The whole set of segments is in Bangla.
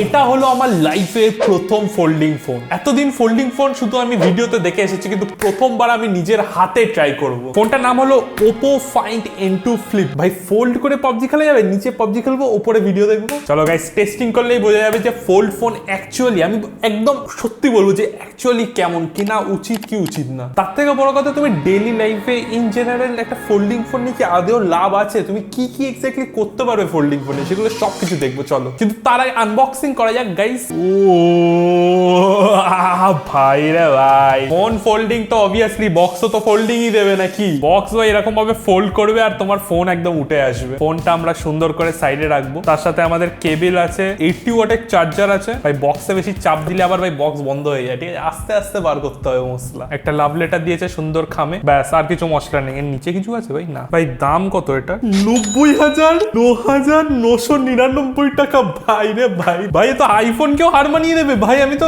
এটা হলো আমার লাইফের প্রথম ফোল্ডিং ফোন। এতদিন ফোল্ডিং ফোন শুধু আমি ভিডিওতে দেখে এসেছি, কিন্তু প্রথমবার আমি নিজের হাতে ট্রাই করব। ফোনটার নাম হলো Oppo Find N2 Flip। ভাই ফোল্ড করে পাবজি খেলা যাবে, নিচে পাবজি খেলবো, উপরে ভিডিও দেখবো। চলো গাইস, টেস্টিং করলেই বোঝা যাবে যে ফোল্ড ফোন অ্যাকচুয়ালি, আমি একদম সত্যি বলবো যে অ্যাকচুয়ালি কেমন, কিনা উচিত কি উচিত না। তার থেকে বড় কথা, তুমি ডেইলি লাইফে ইন জেনারেল একটা ফোল্ডিং ফোন নিয়ে কি আদৌ লাভ আছে, তুমি কি কি এক্স্যাক্টলি করতে পারবে ফোল্ডিং ফোনে, সেগুলো সবকিছু দেখবো। চলো, কিন্তু তার আগে আনবক্সিং করা যাক গাইস। ও ভাই রে ভাই, ফোন ফোল্ডিং তো অবভিয়াসলি বক্সও তো ফোল্ডিংই দেবে নাকি। বক্স ভাই এরকম ভাবে ফোল্ড করবে আর তোমার ফোন একদম উঠে আসবে। ফোনটা আমরা সুন্দর করে সাইডে রাখবো, তার সাথে আমাদের কেবল আছে, 80 ওয়াটের চার্জার আছে। ভাই বক্সে বেশি চাপ দিলে আবার ভাই বক্স বন্ধ হয়ে যায়, ঠিক আছে, আস্তে আস্তে বার করতে হবে মশলা। একটা লাভ লেটার দিয়েছে সুন্দর খামে, ব্যাস আর কিছু মশলা নেই। এর নিচে কিছু আছে ভাই? না ভাই। দাম কত এটা? 90,999 টাকা। ভাই রে ভাই, ভাই তো আইফোন কেও হার মানিয়ে দেবে ভাই। আমি তো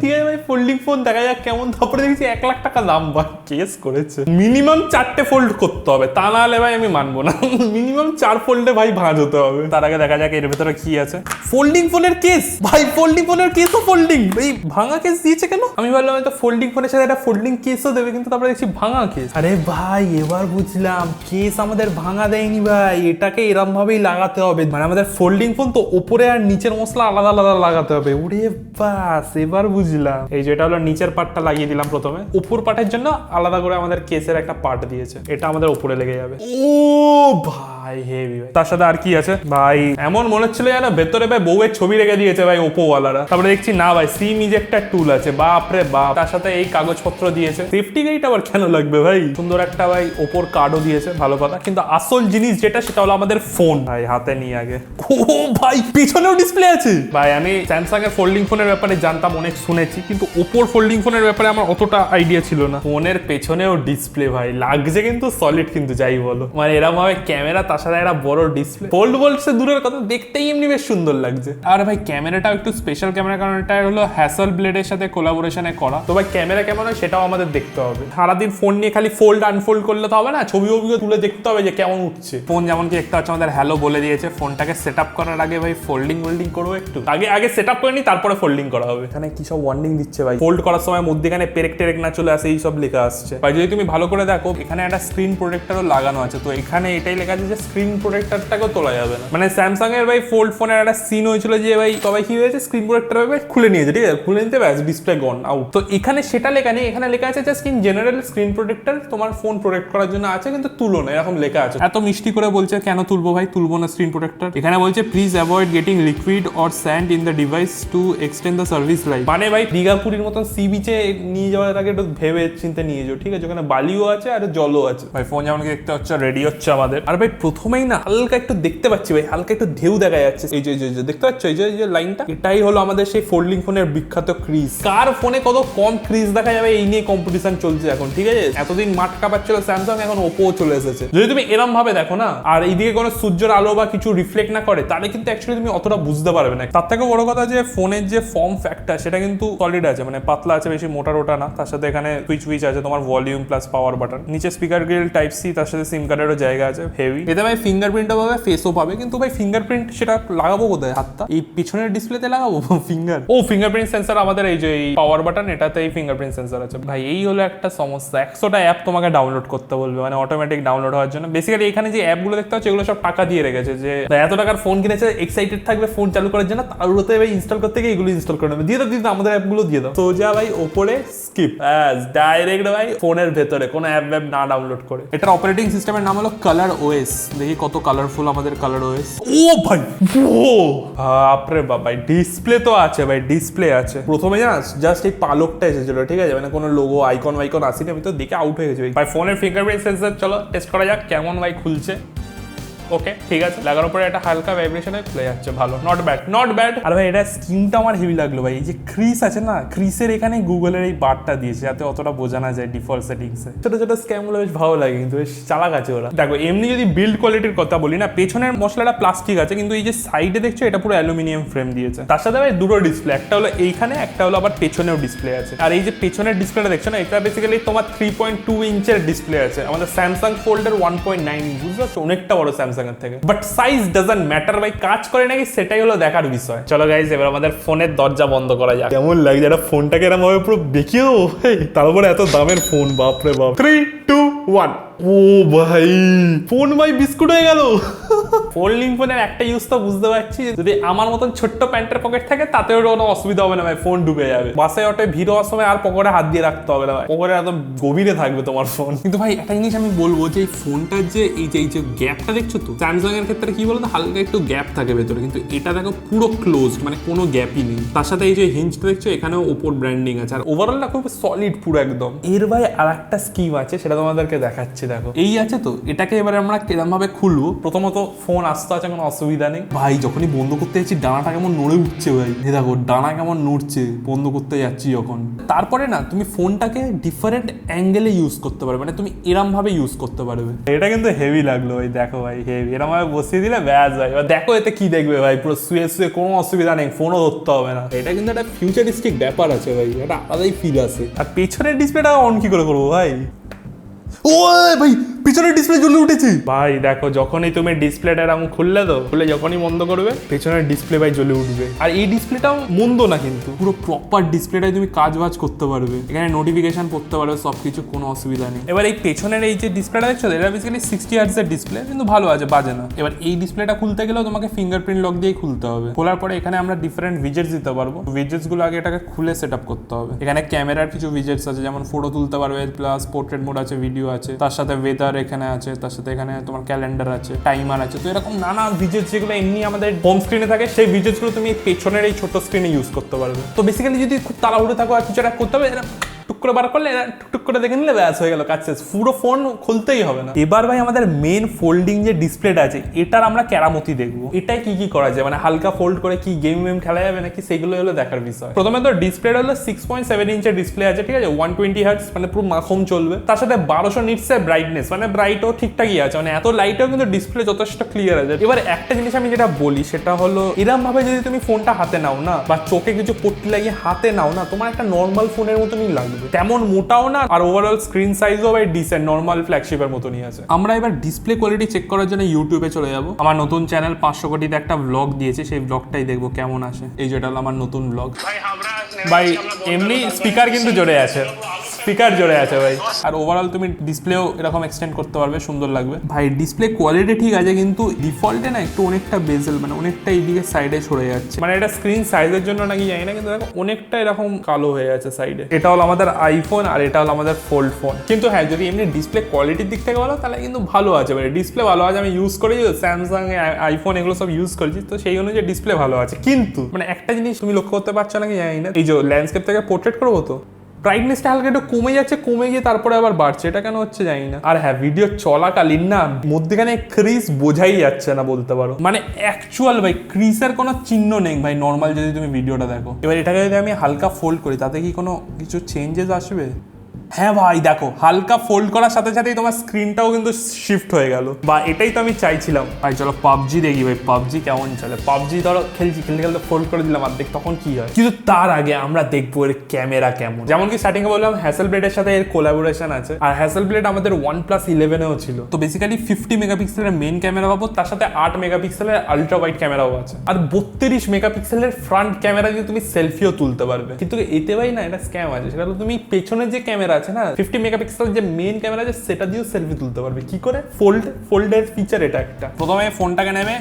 ঠিক আছে ভাই, ফোল্ডিং ফোন দেখা যাক কেমন। তারপরে দেখছি 1 লাখ টাকা দাম। ভাই কেস করেছে, মিনিমাম 4টে ফোল্ড করতে হবে, তা না হলে ভাই আমি মানবো না। মিনিমাম 4 ফোল্ডে ভাই ভাঁজ হতে হবে। তার আগে দেখা যাক এর ভেতরে কি আছে। ফোল্ডিং ফোনের কেস ভাই, ফোল্ডিং ফোনের কেসও ফোল্ডিং। এই ভাঙা কেস দিয়েছে কেন? আমি ভাবলাম হয়তো ফোল্ডিং ফোনের সাথে একটা ফোল্ডিং কেসও দেবে, কিন্তু তারপরে দেখছি ভাঙা কেস। আরে ভাই এবার বুঝলাম, কেস আমাদের ভাঙা দেয়নি ভাই, এটাকে এরম ভাবেই লাগাতে হবে। মানে আমাদের ফোল্ডিং ফোন তো উপরে আর নিচের মশলা আলাদা আলাদা লাগাতে হবে। ওরে বাস, এবার বুঝলাম। এই যেটা হলো নিচের পার্টটা লাগিয়ে দিলাম প্রথমে, উপর পার্টের জন্য আলাদা করে আমাদের কেসের একটা পার্ট দিয়েছে, এটা আমাদের উপরে লেগে যাবে। ও ভাই হেভি ভাই। তার সাথে আর কি আছে ভাই? এমন মনে হচ্ছিল যেন ভেতরে ভাই বউয়ের ছবি রেখে দিয়েছে ভাই ওপো ওয়ালারা। তারপরে দেখছি না ভাই, সিম ইজেক্টর টুল আছে, বাপ রে বাপ। তার সাথে এই কাগজপত্র দিয়েছে। সেফটি গাইড আবার কেন লাগবে ভাই? সুন্দর একটা ভাই ওপোর কার্ডও দিয়েছে, ভালো কথা। কিন্তু আসল জিনিস যেটা, সেটা হলো আমাদের ফোন। ভাই হাতে নিয়ে আগে, ও ভাই পিছনেও ডিসপ্লে আছে। ভাই আমি স্যামসাং এর ফোল্ডিং ফোনের ব্যাপারে জানতাম, অনেক শুনেছি, কিন্তু ওপোর ফোল্ডিং ফোনের ব্যাপারে আমার অতটা আইডিয়া ছিল না। ফোনের পেছনেও ডিসপ্লে ভাই, লাগছে কিন্তু সলিড, কিন্তু যাই বলো, মানে এরকম ভাবে ক্যামেরা, তার সাথে একটা বড় ডিসপ্লে। ফোল্ড বলছে দূরের কথা, দেখতেই এমনি বেশ সুন্দর লাগছে। আর ভাই ক্যামেরাটাও একটু স্পেশাল ক্যামেরা, কারণ এটা হলো হ্যাসল ব্লেডের সাথে কোলাবোরেশনে করা। তো ভাই ক্যামেরা কেমন হয় সেটাও আমাদের দেখতে হবে। সারাদিন ফোন নিয়ে খালি ফোল্ড আনফোল্ড করলে তো হবে না, ছবি তুলে দেখতে হবে যে কেমন উঠছে ফোন। যেমন কি একটা হচ্ছে আমাদের হ্যালো বলে দিয়েছে। ফোনটাকে সেট আপ করার আগে ভাই ফোল্ডিং করবো একটু, আগে সেট আপ করে নি, তারপরে ফোল্ডিং করা হবে। এখানে কি সব ওয়ার্নিং দিচ্ছে ভাই, ফোল্ড করার সময় মধ্যেখানে পেরেক টেরেক না চলে আসে, এই সব লেখা আসছে ভাই। যদি তুমি ভালো করে দেখো, এখানে একটা স্ক্রিন প্রোটেক্টরও লাগানো আছে, তো এখানে এটাই লেখা আছে যে স্ক্রিন প্রোটেক্টরটাকেও তোলা যাবে না। মানে স্যামসাং এর ভাই ফোল্ড ফোনের একটা সিন হয়েছিল যে ভাই সবাই কি হয়েছে, স্ক্রিন প্রোটেক্টর ভাই খুলে নিয়েছে, ঠিক আছে, খুলে নিতে ব্যাস ডিসপ্লে গন আউট। তো এখানে সেটা লেখা নেই, এখানে লেখা আছে just in general screen protector তোমার ফোন প্রোটেক্ট করার জন্য আছে, কিন্তু তুলো না, এরকম লেখা আছে। এত মিষ্টি করে বলছে, কেন তুলবো ভাই? তুলবো না স্ক্রিন প্রোটেক্টর। এখানে বলছে please avoid getting liquid or sand in the device to extend the service life. মানে ভাই দীঘাপুরীর মতন সি বিচে নিয়ে যাওয়ার আগে একটু ভেবে চিন্তে নিয়ে যাও, ঠিক আছে, ওখানে বালিও আছে আর জলও আছে। ভাই ফোন যেমন দেখতে হচ্ছে রেডি হচ্ছে আমাদের। আর ভাই প্রথমেই না হালকা একটু দেখতে পাচ্ছি ভাই, হালকা একটু ঢেউ দেখা যাচ্ছে। এই যে দেখতে পাচ্ছ, এই যে লাইনটা, এটাই হলো আমাদের সেই ফোল্ডিং ফোনের বিখ্যাত ক্রিজ। কার ফোনে কত কম ক্রিজ দেখা যাবে, এই নিয়ে কম্পিটিশন চলছে এখন, ঠিক আছে। এতদিন মাঠ কাঁপাচ্ছিল স্যামসাং, এখন ওপো চলে এসেছে। যদি তুমি এরম ভাবে দেখো না, আর এইদিকে কোনো সূর্যের আলো বা কিছু রিফ্লেক্ট না করে, তাহলে কিন্তু অ্যাকচুয়ালি তুমি অতটা বুঝতে পারবে না। তার থেকে বড় কথা যে ফোনের যে ফর্ম ফ্যাক্টর, সেটা কিন্তু সলিড আছে, মানে পাতলা আছে, বেশি মোটা রোটা না। তার সাথে এখানে সুইচ আছে, তোমার ভলিউম প্লাস পাওয়ার বাটন, নিচে স্পিকার গ্রিল টাইপ সি, তার সাথে সিম কার্ডেরও জায়গা আছে হেভি। এতে ভাই ফিঙ্গারপ্রিন্টও পাবে, ফেসও পাবে, কিন্তু ভাই ফিঙ্গারপ্রিন্ট সেটা লাগাবো কোথায়? হাতটা এই পিছনের ডিসপ্লেতে লাগাবো ফিঙ্গার? ও ফিঙ্গারপ্রিন্ট সেন্সর আমাদের এই যে পাওয়ার বাটন, এটাতে এই ফিঙ্গারপ্রিন্ট সেন্সর আছে। ভাই এই হলো একটা সমস্যা, 100টা অ্যাপ তোমাকে ডাউনলোড করতে বলবে, মানে অটোমেটিক ডাউনলোড হওয়ার জন্য। বেসিক্যালি এখানে যে অ্যাপগুলো দেখতে হচ্ছে, এগুলো সব টাকা দিয়ে রেখেছে, যে এত টাকার ফোন কিনেছে, এক্সাইটেড থাকবে ফোন চালু করার জন্য, তার উপরে ভাই ইনস্টল করতে গিয়ে এগুলো ইনস্টল করে নেবে। দিয়ে দাও আমাদের অ্যাপগুলো দিয়ে দাও। সোজা ভাই ওপরে স্কিপ, ডাইরেক্ট ভাই ফোনের ভেতরে কোনো অ্যাপ না ডাউনলোড করে। এটার অপারেটিং সিস্টেমের নাম হলো কালার ওএস। দেখি কত কালারফুল আমাদের কালার ওএস। ও ভাই, ও বাপরে বাপ, ভাই ডিসপ্লে তো আছে ভাই, ডিসপ্লে আছে। প্রথমে জাস্ট এই পালকটা এসেছিল, ঠিক আছে, মানে কোনো লোগো আইকন আসেনি। আমি তো দেখে আউট হয়ে গেছি ভাই। ফোনের ফিঙ্গারপ্রিন্ট সেন্সর, চলো টেস্ট করা যাক কেমন ভাই খুলছে। ওকে ঠিক আছে, লাগানোর পরে একটা হালকা ভাইব্রেশনে খুলে যাচ্ছে, ভালো, নট ব্যাড। আর ভাই এটা স্ক্রিনটা আমার হেভি লাগলো ভাই। এই যে ক্রিস আছে না, ক্রিসের এখানে গুগলের এই বারটা দিয়েছে, যাতে অতটা বোঝা না যায় ডিফল্ট সেটিংসে। ছোট স্ক্যামগুলো বেশ ভালো লাগে, কিন্তু বেশ চালাক আছে ওরা। দেখো এমনি যদি বিল্ড কোয়ালিটির কথা বলি না, পেছনের মশলাটা প্লাস্টিক আছে, কিন্তু এই যে সাইডে দেখছো এটা পুরো অ্যালুমিনিয়াম ফ্রেম দিয়েছে। তার সাথে ভাই দুটো ডিসপ্লে, একটা হলো এইখানে, একটা হলো আবার পেছনেও ডিসপ্লে আছে। আর এই যে পেছনের ডিসপ্লেটা দেখছো না, এটা বেসিক্যালি তোমার 3.2 ইঞ্চের ডিসপ্লে আছে। আমাদের স্যামসাং ফোল্ডের 1.9 ইঞ্চ, বুঝতে পারছো, অনেকটা বড় স্যামসাং স্যামসাং এর থেকে, বাট সাইজ ডাজন্ট ম্যাটার ভাই, কাজ করে নাকি সেটাই হলো দেখার বিষয়। চলো গাইস, এবার আমাদের ফোনের দরজা বন্ধ করা যাক। কেমন লাগছে এটা, ফোনটাকে এরকম ভাবে পুরো বেঁকিয়ে দেবো, তারপরে এত দামের ফোন, বাপরে বাপ। 3, 2, 1। ও ভাই, ফোন ভাই বিস্কুট হয়ে গেল। ফোল্ডিং ফোনের একটা ইউজ তো বুঝতে পারছি, যদি আমার মতন ছোট্ট প্যান্টের পকেট থাকে তাতেও কোনো অসুবিধা হবে না ভাই, ফোন ঢুকে যাবে। বাসে অটোয় ভিড় হওয়ার সময় আর পকেটে হাত দিয়ে রাখতে হবে না ভাই, পকেটে একদম গভীরে থাকবে তোমার ফোন। কিন্তু ভাই একটা জিনিস আমি বলবো যে এই ফোনটার যে এই যে গ্যাপটা দেখছো তো, স্যামসাং এর ক্ষেত্রে কি বলতো হালকা একটু গ্যাপ থাকে ভেতরে, কিন্তু এটা দেখো পুরো ক্লোজড, মানে কোনো গ্যাপই নেই। তার সাথে এই যে হিঞ্জটা দেখছো এখানেও ওপর ব্র্যান্ডিং আছে, আর ওভারঅলটা খুব সলিড পুরো একদম। এর ভাই আর একটা স্কিম আছে, সেটা তোমাদেরকে দেখাচ্ছি। দেখো এই আছে তো, এটাকে এবারে আমরা কিরম ভাবে খুলবো। প্রথমত ফোন আসতে আছে, কোনো অসুবিধা নেই ভাই। যখনই বন্ধ করতে যাচ্ছি ডানাটা কেমন নড়ে উঠছে ভাই, দেখো ডানা কেমন নড়ছে বন্ধ করতে যাচ্ছি যখন। তারপরে না তুমি ফোনটাকে ডিফারেন্ট অ্যাঙ্গেলে ইউজ করতে পারবে, মানে তুমি এরম ভাবে ইউজ করতে পারবে। এটা কিন্তু হেভি লাগলো ভাই, দেখো ভাই হেভি, এরম ভাবে বসিয়ে দিলে ব্যাস ভাই। এবার দেখো এতে কি দেখবে ভাই, পুরো শুয়ে শুয়ে কোনো অসুবিধা নেই, ফোনও ধরতে হবে না। এটা কিন্তু একটা ফিউচারিস্টিক ব্যাপার আছে ভাই, এটা আলাদাই ফিল আছে। আর পেছনের ডিসপ্লেটা অন কি করে করবো ভাই? ও ভাই, পিছনের ডিসপ্লে জ্বলে উঠেছে ভাই। দেখো যখনই তুমি ডিসপ্লেটা এরকম খুললে তো, খুলে যখনই বন্ধ করবে পেছনের ডিসপ্লে ভাই জ্বলে উঠবে। আর এই ডিসপ্লেটাও মন্দ না, কিন্তু পুরো প্রপার ডিসপ্লেটাই তুমি কাজ বাজ করতে পারবে, এখানে নোটিফিকেশন পড়তে পারবে সবকিছু, কোনো অসুবিধা নেই। এবার এই পেছনের এই যে ডিসপ্লেটা দেখছো, এটা বেসিক্যালি 60 হার্টজের ডিসপ্লে, কিন্তু ভালো আছে, বাজে না। এবার এই ডিসপ্লেটা খুলতে গেলেও তোমাকে ফিঙ্গারপ্রিন্ট লক দিয়ে খুলতে হবে। খোলার পরে এখানে আমরা ডিফারেন্ট উইজেটস দিতে পারবো, উইজেটস গুলো আগে এটাকে খুলে সেট আপ করতে হবে। এখানে ক্যামেরার কিছু উইজেটস আছে, যেমন ফটো তুলতে পারবে, প্লাস পোর্ট্রেট মোড আছে, ভিডিও আছে, তার সাথে ওয়েদার এখানে আছে, তার সাথে এখানে তোমার ক্যালেন্ডার আছে, টাইমার আছে। তো এরকম নানা উইজেটস যেগুলো এমনি আমাদের হোম স্ক্রিনে থাকে, সেই উইজেটস গুলো তুমি পেছনের এই ছোট স্ক্রিনে ইউজ করতে পারবে। তো বেসিক্যালি যদি খুব তাড়াহুড়ো থাকো আর কিছু একটা করতে হবে, টুক করে বার করলে টুক করে দেখে নিলে ব্যাস হয়ে গেল, কাজ শেষ, পুরো ফোন খুলতেই হবে না। এবার ভাই আমাদের মেন ফোল্ডিং যে ডিসপ্লেটা আছে, এটার আমরা কেরামতি দেখবো, এটাই কি কি করা যায়, মানে হালকা ফোল্ড করে কি গেম খেলা যাবে নাকি, সেগুলো হলো দেখার বিষয়। প্রথমে তো ডিসপ্লেটা হলো 6.7 ইঞ্চের ডিসপ্লে আছে, ঠিক আছে, 120 হার্টজ, মানে পুরো মাখম চলবে। তার সাথে 1200 নিটসের ব্রাইটনেস, মানে ব্রাইটও ঠিকঠাকই আছে, মানে এত লাইটেও কিন্তু ডিসপ্লে যথেষ্ট ক্লিয়ার আছে। এবার একটা জিনিস আমি যেটা বলি সেটা হলো, এরম ভাবে যদি তুমি ফোনটা হাতে নাও না, বা চোখে কিছু পট্টি লাগিয়ে হাতে নাও না, তোমার একটা নর্মাল ফোনের মতনই লাগবে, তেমন মোটাও না, আর ওভারঅল স্ক্রিন সাইজও ভাই ডিসেন্ট নর্মাল ফ্ল্যাগশিপের মতনই আছে। আমরা এবার ডিসপ্লে কোয়ালিটি চেক করার জন্য ইউটিউবে চলে যাব। আমার নতুন চ্যানেল 500 কোটিতে একটা ব্লগ দিয়েছে, সেই ব্লগটাই দেখবো কেমন আসে। এই যেটা হলো আমার নতুন ব্লগ ভাই। এমনি স্পিকার কিন্তু জোরে আছে, স্পিকার জোরে আছে ভাই। আর ওভারঅল তুমি ডিসপ্লেও এরকম এক্সটেন্ড করতে পারবে, সুন্দর লাগবে ভাই। ডিসপ্লে কোয়ালিটি ঠিক আছে, কিন্তু ডিফল্টে না একটু অনেকটা বেজেল, মানে অনেকটা এইদিকে সাইডে সরে যাচ্ছে, মানে এটা স্ক্রিন সাইজের জন্য নাকি জানি না, কিন্তু দেখো অনেকটা এরকম কালো হয়ে আছে সাইডে। এটা হলো আমাদের আইফোন আর এটা হলো আমাদের ফোল্ড ফোন। কিন্তু হ্যাঁ, যদি এমনি ডিসপ্লে কোয়ালিটির দিক থেকে বলো তাহলে কিন্তু ভালো আছে ভাই, ডিসপ্লে ভালো আছে। আমি ইউজ করেছি স্যামসাং, আইফোন এগুলো সব ইউজ করেছি, তো সেই অনুযায়ী ডিসপ্লে ভালো আছে। কিন্তু মানে একটা জিনিস তুমি লক্ষ্য করতে পারছো নাকি জানি না, এই যে ল্যান্ডস্কেপ থেকে পোর্ট্রেট করবো তো ব্রাইটনেসটা হালকা একটু কমে যাচ্ছে, কমে গিয়ে তারপরে আবার বাড়ছে, এটা কেন হচ্ছে জানি না। আর হ্যাঁ, ভিডিও চলাকালীন না মধ্যখানে ক্রিজ বোঝাই যাচ্ছে না বলতে পারো, মানে অ্যাকচুয়াল ভাই ক্রিজের কোনো চিহ্ন নেই ভাই নর্মাল যদি তুমি ভিডিওটা দেখো। এবার এটাকে যদি আমি হালকা ফোল্ড করি, তাতে কি কোনো কিছু চেঞ্জেস আসবে? হ্যাঁ ভাই দেখো, হালকা ফোল্ড করার সাথে সাথেই তোমার স্ক্রিনটাও কিন্তু শিফট হয়ে গেল, বা এটাই তো আমি চাইছিলাম। ভাই চলো পাবজি দেখি ভাই, পাবজি কেমন চলে। পাবজি ধরো খেলছি, খেলতে খেলতে ফোল্ড করে দিলাম আর দেখ তখন কি হয়। কিন্তু তার আগে আমরা দেখবো এর ক্যামেরা কেমন। যেমন কি স্টার্টিং এ বললাম হ্যাসেলব্লেডের সাথে এর কোলাবোরেশন আছে, আর হ্যাসেলব্লেড আমাদের OnePlus 11-এও ছিল। তো বেসিক্যালি 50 মেগাপিক্সেলের মেইন ক্যামেরা পাবো, তার সাথে 8 মেগাপিক্সেলের আলট্রা ওয়াইড ক্যামেরাও আছে, আর 32 মেগাপিক্সেলের ফ্রন্ট ক্যামেরা দিয়ে তুমি সেলফিও তুলতে পারবে। কিন্তু এতে ভাই না এটা স্ক্যাম আছে, সেটা হলো তুমি পেছনের যে ক্যামেরা আছে না, 50 মেগাপিক্সেল যে মেইন ক্যামেরা আছে, সেটা দিয়েও সেলফি তুলতে পারবে। কি করে? ফোল্ডের ফিচার এটা একটা। প্রথমে ফোনটাকে নেবে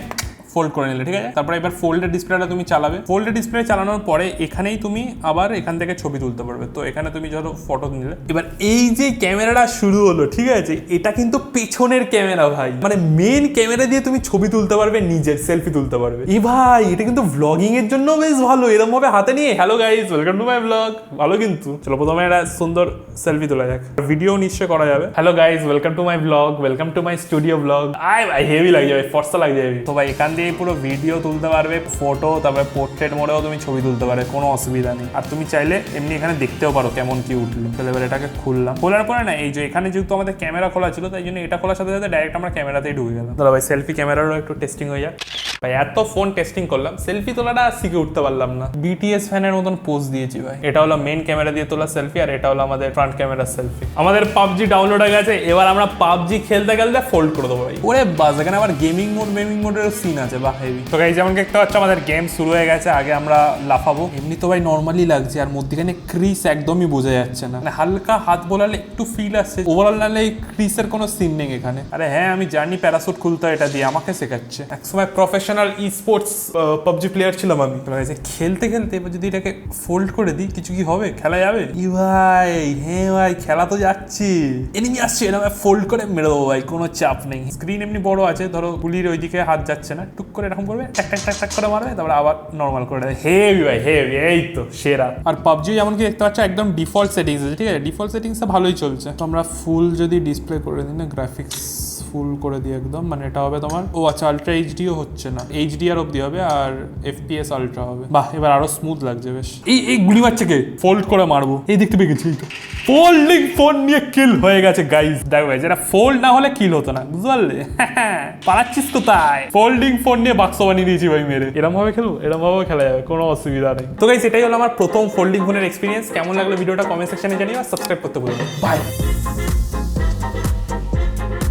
ফোল্ড করে নিলে, ঠিক আছে। তারপরে এবার ফোল্ডের ডিসপ্লেটা তুমি চালাবে। ফোল্ডের ডিসপ্লে চালানোর পরে এখানেই তুমি আবার এখান থেকে ছবি তুলতে পারবে। তো এখানে তুমি ধরো ফটো নিলে, এবার এই যে ক্যামেরাটা শুরু হলো, ঠিক আছে, এটা কিন্তু পেছনের ক্যামেরা ভাই, মানে মেন ক্যামেরা দিয়ে তুমি ছবি তুলতে পারবে, নিজের সেলফি তুলতে পারবে। ভাই এটা কিন্তু ব্লগিং এর জন্য বেশ ভালো, এরকম ভাবে হাতে নিয়ে hello guys welcome to my blog, ভালো। কিন্তু চলো প্রথমে একটা সুন্দর সেলফি তোলা যাক, ভিডিও নিশ্চয় করা যাবে। Hello guys welcome to my blog, welcome to my studio blog. ভাই হেভি লাগে যাবে, ফর্সা লাগে যাবে। তো ভাই এখান দিয়ে পুরো ভিডিও তুলতে পারবে, ফটো, তারপরে পোর্ট্রেট মোডেও তুমি ছবি তুলতে পারবে, কোনো অসুবিধা নেই। আর তুমি চাইলে এমনি এখানে দেখতেও পারো কেমন কি উঠলো। তাহলে এবার এটাকে খুললাম, খোলার পরে না এই যে এখানে যেহেতু আমাদের ক্যামেরা খোলা ছিল, তাই জন্য এটা খোলার সাথে সাথে ডাইরেক্ট আমরা ক্যামেরাতেই ঢুকে গেলাম। দাদা ভাই সেলফি ক্যামেরারও একটু টেস্টিং হয়ে যাক। ভাই এত ফোন টেস্টিং করলাম, সেলফি তোলাটা শিখে উঠতে পারলাম না। বিটিএস ফ্যানের মতন পোজ দিয়েছি ভাই। এটা হলো মেইন ক্যামেরা দিয়ে তোলা সেলফি, আর এটা হলো আমাদের ফ্রন্ট ক্যামেরার সেলফি। আমাদের পাবজি ডাউনলোড হয়ে গেছে, এবার আমরা পাবজি খেলতে খেলতে ফোল্ড করে দেবো ভাই। ওরে বাস, এখানে আবার গেমিং মোডের সিন আছে, বা হেভি। তো গাইস যেমন দেখতে পাচ্ছ আমাদের গেম শুরু হয়ে গেছে। আগে আমরা লাফাবো, এমনি তো ভাই নর্মালি লাগছে, আর মধ্যখানে ক্রিস একদমই বোঝা যাচ্ছে না, মানে হালকা হাত বোলালে একটু ফিল আসছে, ওভারঅল নালে এই ক্রিসের কোনো সিন নেই এখানে। আরে হ্যাঁ, আমি জানি প্যারাসুট খুলতে এটা দিয়ে, আমাকে শেখাচ্ছে। একসময় প্রফেশনাল ই স্পোর্টস পাবজি প্লেয়ার ছিলাম আমি। খেলতে খেলতে এবার যদি এটাকে ফোল্ড করে দিই, কিছু কি হবে? খেলা যাবে? ই ভাই, হ্যাঁ ভাই, খেলা তো যাচ্ছে। এনিমি আসছে, এটা ফোল্ড করে মেরে দেবো ভাই, কোনো চাপ নেই। স্ক্রিন এমনি বড় আছে, ধরো গুলির ওইদিকে হাত যাচ্ছে না, টুক করে এরকম করবে, টাক টাক টাক টাক করে মারবে, তারপরে আবার নর্মাল করে দেবে। হেভি ভাই, হেভি, এই তো সেরা। আর পাবজি যেমন কি দেখতে পাচ্ছ একদম ডিফল্ট সেটিংস আছে, ঠিক আছে? ডিফল্ট সেটিংসে ভালোই চলছে। তো আমরা ফুল যদি ডিসপ্লে করে দিই না, গ্রাফিক্স ফুল করে দিই একদম, মানে এটা হবে তোমার, ও আচ্ছা আলট্রা এইচডিও হচ্ছে না, এইচডিআর অবধি হবে, আর এফপিএস আলট্রা হবে। বাহ, এবার আরো স্মুথ লাগছে বেশ। এই গুলি মারছে কে? ফোল্ড করে মারবো, এই দেখতে পেয়ে গেছি। ফোল্ডিং ফোন নিয়ে কিল হয়ে গেছে গাইস। দেখো গাইস, এটা ফোল্ড না হলে কিল হতো না, বুঝতে পারলে? পালাচ্ছিস কোথায়? ফোল্ডিং ফোন নিয়ে বাক্স বানিয়ে দিয়েছি ভাই মেরে। এরকম ভাবে খেলবো, এরকম ভাবে খেলা যাবে, কোনো অসুবিধা নেই। তো গাইস, এটাই হলো আমার প্রথম ফোল্ডিং ফোনের এক্সপিরিয়েন্স। কেমন লাগলো ভিডিওটা কমেন্ট সেকশনে জানিও, আর সাবস্ক্রাইব করতে ভুলো না। বাই।